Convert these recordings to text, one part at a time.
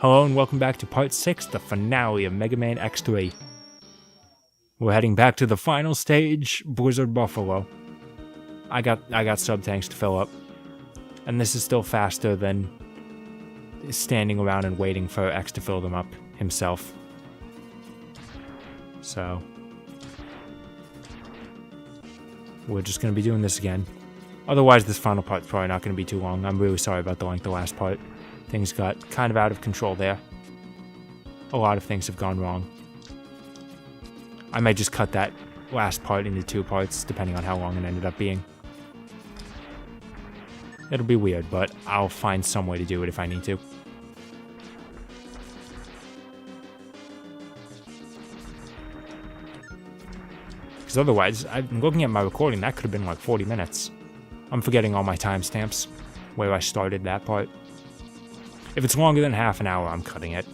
Hello and welcome back to Part 6, the finale of Mega Man X3. We're heading back to the final stage, Blizzard Buffalo. I got sub-tanks to fill up, and this is still faster than standing around and waiting for X to fill them up himself. So, we're just going to be doing this again. Otherwise, this final part's probably not going to be too long. I'm really sorry about the length of the last part. Things got kind of out of control there. A lot of things have gone wrong. I might just cut that last part into 2 parts, depending on how long it ended up being. It'll be weird, but I'll find some way to do it if I need to. Because otherwise, I'm looking at my recording, that could have been like 40 minutes. I'm forgetting all my timestamps, where I started that part. If it's longer than half an hour, I'm cutting it.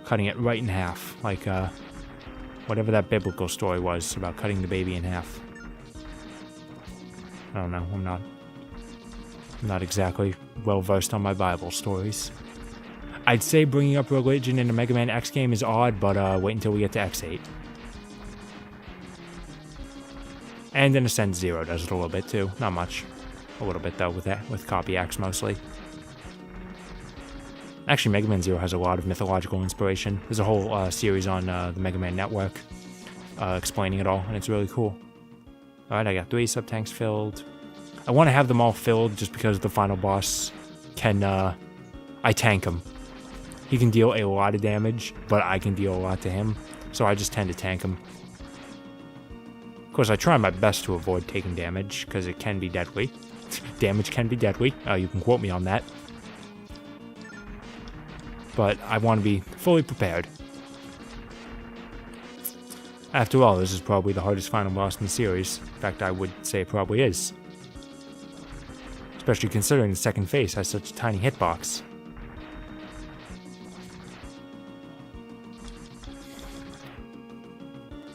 Cutting it right in half, like whatever that biblical story was about cutting the baby in half. I don't know, I'm not exactly well versed on my Bible stories. I'd say bringing up religion in a Mega Man X game is odd, but wait until we get to X8. And in Ascend Zero does it a little bit too, not much. A little bit though with Copy X mostly. Actually, Mega Man Zero has a lot of mythological inspiration. There's a whole series on the Mega Man Network explaining it all, and it's really cool. Alright, I got 3 sub-tanks filled. I want to have them all filled just because the final boss can... I tank him. He can deal a lot of damage, but I can deal a lot to him, so I just tend to tank him. Of course, I try my best to avoid taking damage, because it can be deadly. Damage can be deadly. You can quote me on that. But I want to be fully prepared. After all, this is probably the hardest final boss in the series. In fact, I would say it probably is. Especially considering the second phase has such a tiny hitbox.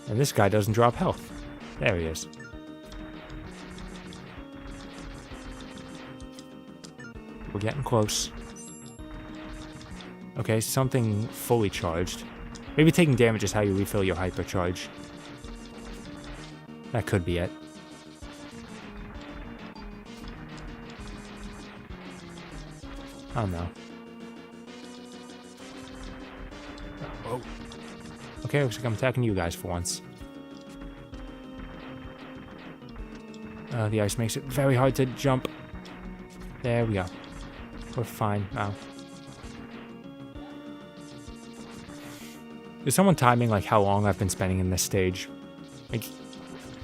And this guy doesn't drop health. There he is. We're getting close. Okay, something fully charged. Maybe taking damage is how you refill your hypercharge. That could be it. I don't know. Oh. Okay, looks like I'm attacking you guys for once. The ice makes it very hard to jump. There we go. We're fine now. Is someone timing like how long I've been spending in this stage? Like,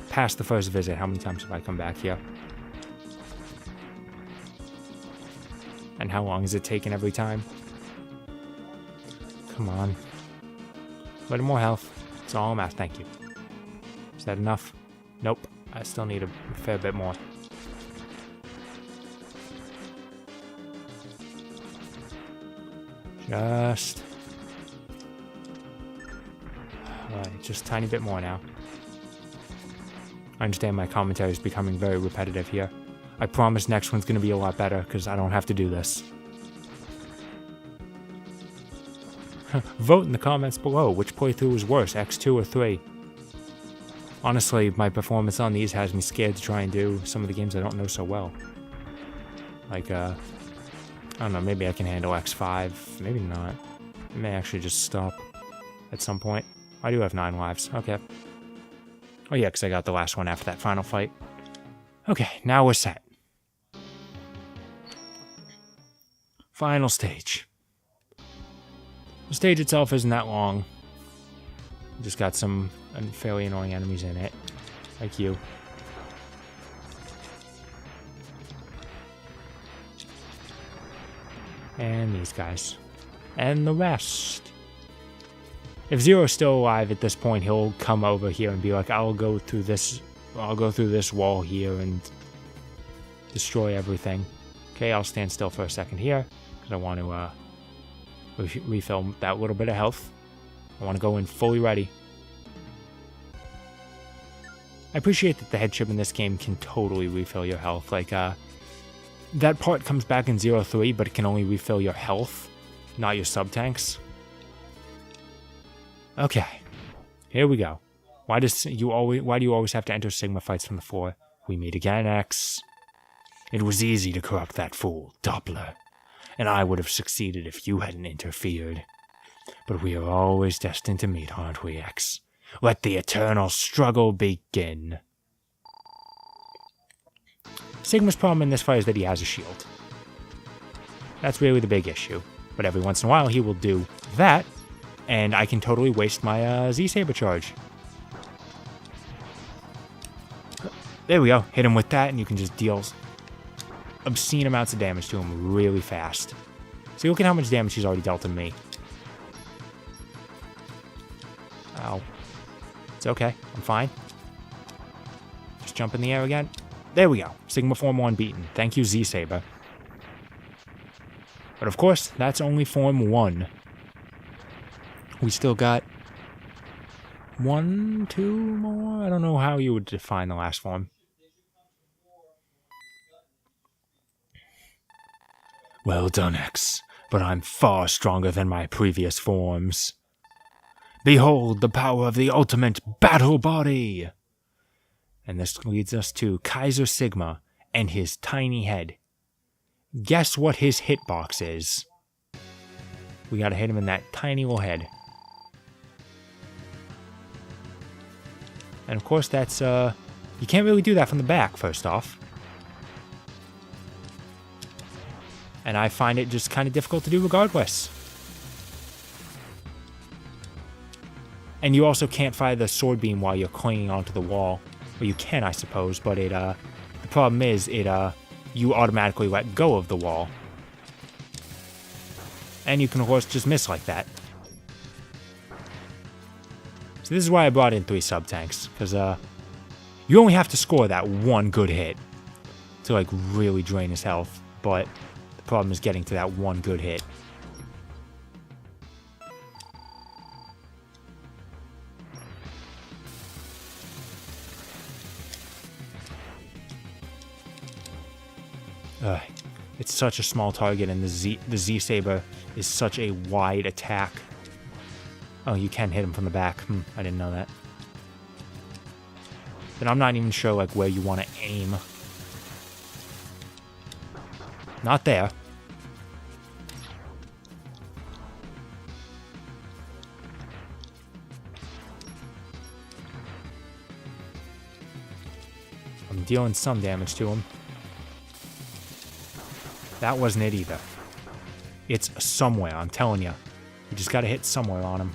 past the first visit, how many times have I come back here? And how long has it taken every time? Come on. A little more health. That's all I'm at. Thank you. Is that enough? Nope. I still need a fair bit more. Just a tiny bit more now. I understand my commentary is becoming very repetitive here. I promise next one's going to be a lot better, because I don't have to do this. Vote in the comments below, which playthrough was worse, X2 or 3? Honestly, my performance on these has me scared to try and do some of the games I don't know so well. Like, I don't know, maybe I can handle X5, maybe not. I may actually just stop at some point. I do have 9 lives, okay. Oh yeah, because I got the last one after that final fight. Okay, now we're set. Final stage. The stage itself isn't that long. Just got some fairly annoying enemies in it, like you. And these guys. And the rest. If Zero's still alive at this point, he'll come over here and be like, I'll go through this wall here and destroy everything. Okay, I'll stand still for a second here, because I want to refill that little bit of health. I want to go in fully ready. I appreciate that the head chip in this game can totally refill your health. Like, that part comes back in 03, but it can only refill your health, not your sub-tanks. Okay, here we go. Why do you always have to enter Sigma fights from the floor? We meet again, X. It was easy to corrupt that fool, Doppler, and I would have succeeded if you hadn't interfered. But we are always destined to meet, aren't we, X? Let the eternal struggle begin. Sigma's problem in this fight is that he has a shield. That's really the big issue. But every once in a while he will do that, and I can totally waste my Z-Saber charge. There we go. Hit him with that, and you can just deal obscene amounts of damage to him really fast. See, look at how much damage he's already dealt to me. Ow. It's okay. I'm fine. Just jump in the air again. There we go. Sigma Form 1 beaten. Thank you, Z-Saber. But of course, that's only Form 1. We still got 1, 2 more? I don't know how you would define the last form. Well done, X. But I'm far stronger than my previous forms. Behold the power of the ultimate battle body! And this leads us to Kaiser Sigma and his tiny head. Guess what his hitbox is? We gotta hit him in that tiny little head. And of course that's, you can't really do that from the back, first off. And I find it just kind of difficult to do regardless. And you also can't fire the sword beam while you're clinging onto the wall. Well, you can, I suppose, but the problem is you automatically let go of the wall. And you can, of course, just miss like that. So this is why I brought in 3 sub-tanks, because you only have to score that one good hit to, like, really drain his health, but the problem is getting to that one good hit. It's such a small target, and the Z-Saber is such a wide attack. Oh, you can hit him from the back. I didn't know that. But I'm not even sure, like, where you want to aim. Not there. I'm dealing some damage to him. That wasn't it either. It's somewhere, I'm telling you. You just gotta hit somewhere on him.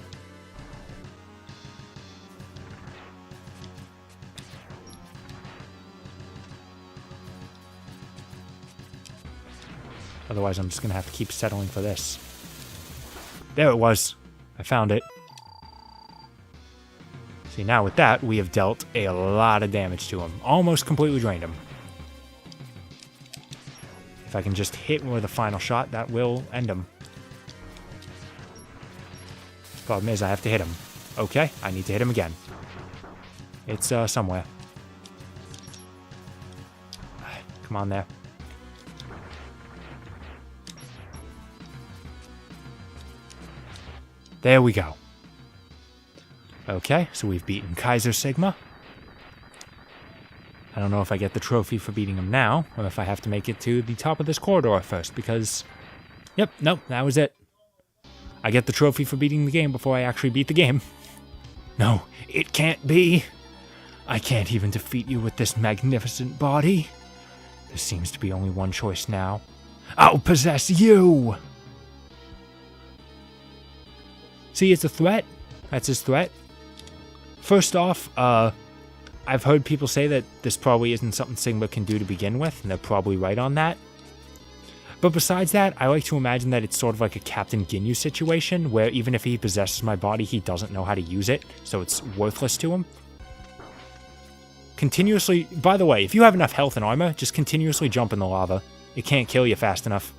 Otherwise, I'm just gonna have to keep settling for this. There it was. I found it. See, now with that, we have dealt a lot of damage to him. Almost completely drained him. If I can just hit him with a final shot, that will end him. Problem is, I have to hit him. Okay, I need to hit him again. It's somewhere. Come on there. There we go. Okay, so we've beaten Kaiser Sigma. I don't know if I get the trophy for beating him now, or if I have to make it to the top of this corridor first, because... Yep, nope, that was it. I get the trophy for beating the game before I actually beat the game. No, it can't be. I can't even defeat you with this magnificent body. There seems to be only one choice now. I'll possess you! See, it's a threat. That's his threat. First off, I've heard people say that this probably isn't something Sigma can do to begin with, and they're probably right on that. But besides that, I like to imagine that it's sort of like a Captain Ginyu situation, where even if he possesses my body, he doesn't know how to use it, so it's worthless to him. Continuously, by the way, if you have enough health and armor, just continuously jump in the lava. It can't kill you fast enough.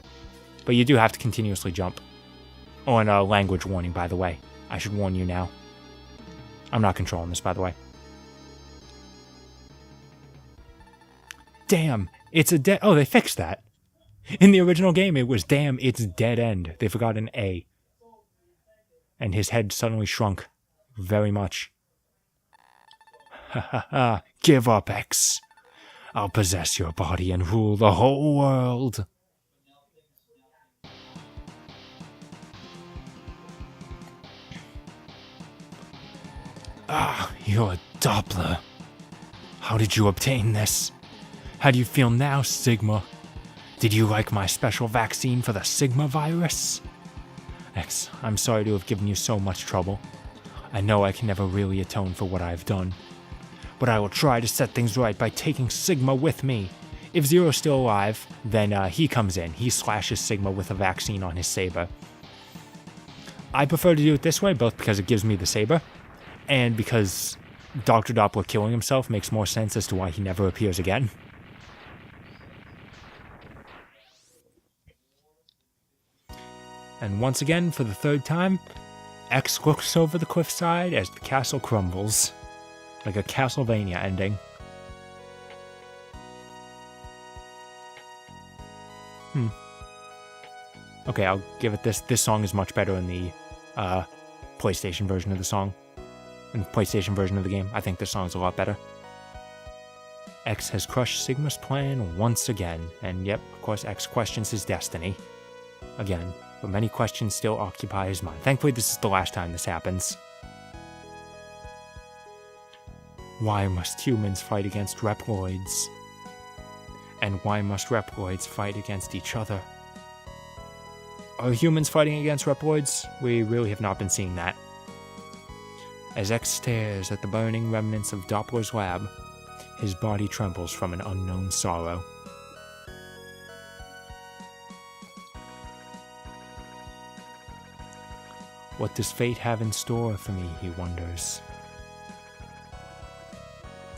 But you do have to continuously jump. Oh, and a language warning, by the way. I should warn you now. I'm not controlling this, by the way. Damn, it's a oh, they fixed that. In the original game, it was, damn, it's dead end. They forgot an A. And his head suddenly shrunk. Very much. Ha ha ha. Give up, X. I'll possess your body and rule the whole world. Ah, you're a Doppler. How did you obtain this? How do you feel now, Sigma? Did you like my special vaccine for the Sigma virus? X, I'm sorry to have given you so much trouble. I know I can never really atone for what I've done. But I will try to set things right by taking Sigma with me. If Zero's still alive, then he comes in. He slashes Sigma with a vaccine on his saber. I prefer to do it this way, both because it gives me the saber, and because Dr. Doppler killing himself makes more sense as to why he never appears again. And once again, for the third time, X looks over the cliffside as the castle crumbles. Like a Castlevania ending. Okay, I'll give it this. This song is much better in the PlayStation version of the song. In the PlayStation version of the game, I think this song's a lot better. X has crushed Sigma's plan once again. And yep, of course, X questions his destiny. Again, but many questions still occupy his mind. Thankfully, this is the last time this happens. Why must humans fight against Reploids? And why must Reploids fight against each other? Are humans fighting against Reploids? We really have not been seeing that. As X stares at the burning remnants of Doppler's lab, his body trembles from an unknown sorrow. What does fate have in store for me, he wonders.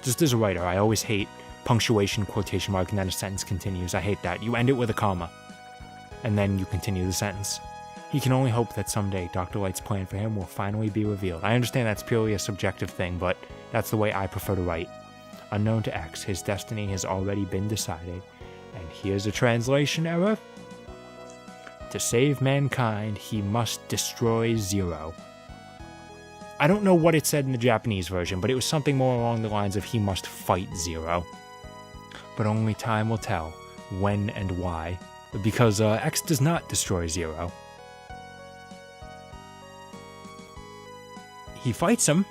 Just as a writer, I always hate punctuation, quotation mark, and then a sentence continues. I hate that. You end it with a comma, and then you continue the sentence. He can only hope that someday Dr. Light's plan for him will finally be revealed. I understand that's purely a subjective thing, but that's the way I prefer to write. Unknown to X, his destiny has already been decided. And here's a translation error. To save mankind, he must destroy Zero. I don't know what it said in the Japanese version, but it was something more along the lines of he must fight Zero. But only time will tell when and why, because X does not destroy Zero. He fights him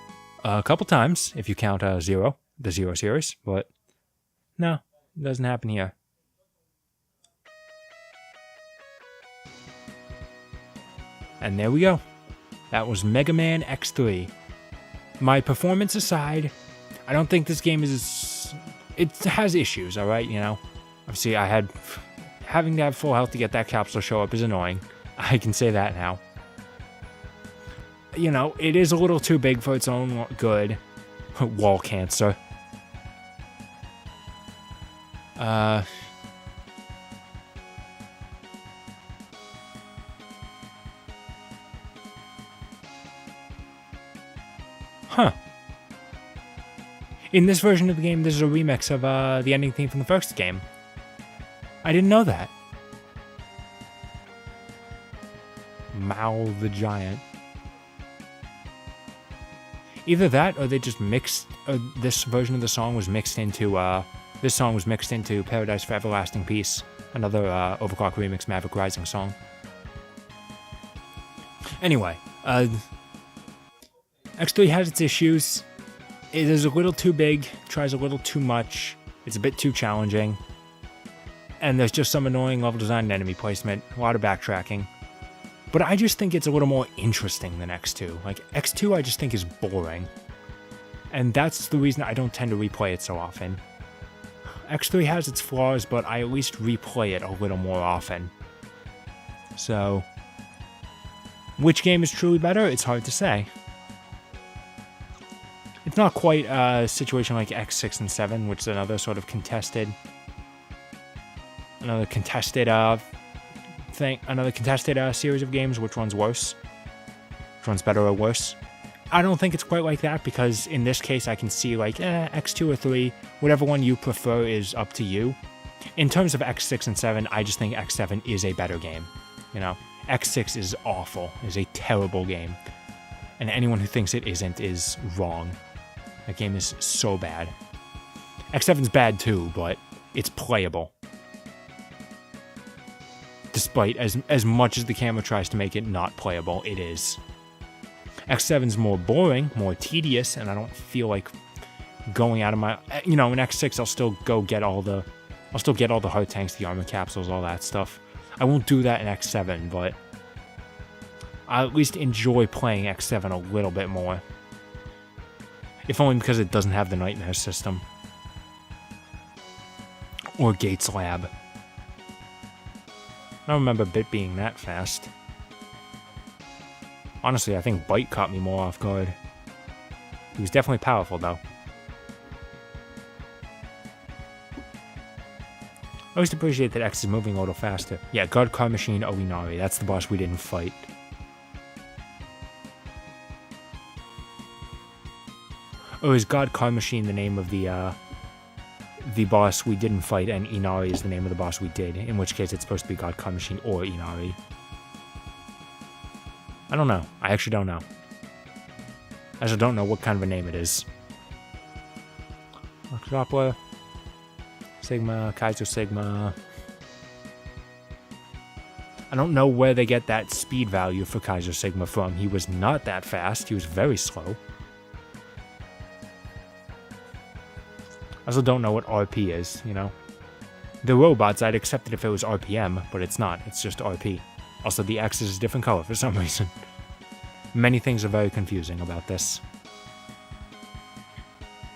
a couple times, if you count Zero, the Zero series, but no, it doesn't happen here. And there we go. That was Mega Man X3. My performance aside, I don't think this game is... It has issues, alright, you know? Obviously, having to have full health to get that capsule show up is annoying. I can say that now. You know, it is a little too big for its own good. Wall cancer. Huh. In this version of the game, this is a remix of the ending theme from the first game. I didn't know that. Mao the Giant. Either that, or they just mixed. This version of the song was mixed into. This song was mixed into "Paradise for Everlasting Peace," another Overclock remix Maverick Rising song. Anyway, X3 has its issues. It is a little too big, tries a little too much. It's a bit too challenging, and there's just some annoying level design and enemy placement. A lot of backtracking. But I just think it's a little more interesting than X2. Like, X2 I just think is boring. And that's the reason I don't tend to replay it so often. X3 has its flaws, but I at least replay it a little more often. So, which game is truly better? It's hard to say. It's not quite a situation like X6 and 7, which is another sort of contested... series of games. Which one's worse? Which one's better or worse? I don't think it's quite like that, because in this case I can see like X2 or 3, whatever one you prefer is up to you. In terms of X6 and 7, I just think X7 is a better game. You know, X6 is awful, is a terrible game. And anyone who thinks it isn't is wrong. That game is so bad. X7's bad too, but it's playable. Despite as much as the camera tries to make it not playable, it is. X7's more boring, more tedious, and I don't feel like going out of my... You know, in X6, I'll still get all the heart tanks, the armor capsules, all that stuff. I won't do that in X7, but I at least enjoy playing X7 a little bit more. If only because it doesn't have the nightmare system. Or Gates Lab. I don't remember Bit being that fast. Honestly, I think Bite caught me more off guard. He was definitely powerful, though. I always appreciate that X is moving a little faster. Yeah, God Car Machine Oinari. That's the boss we didn't fight. Or is God Car Machine the name of the boss we didn't fight, and Inari is the name of the boss we did, in which case it's supposed to be God Car Machine or Inari. I don't know. I actually don't know. I just don't know what kind of a name it is. Doppler, Sigma, Kaiser Sigma. I don't know where they get that speed value for Kaiser Sigma from. He was not that fast. He was very slow. I also don't know what RP is, you know. The robots, I'd accept it if it was RPM, but it's not. It's just RP. Also, the X is a different color for some reason. Many things are very confusing about this.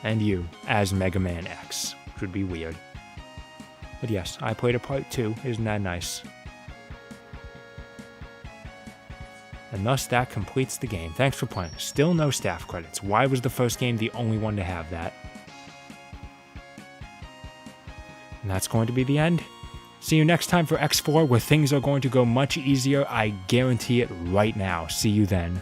And you, as Mega Man X, which would be weird. But yes, I played a part 2. Isn't that nice? And thus, that completes the game. Thanks for playing. Still no staff credits. Why was the first game the only one to have that? And that's going to be the end. See you next time for X4, where things are going to go much easier. I guarantee it right now. See you then.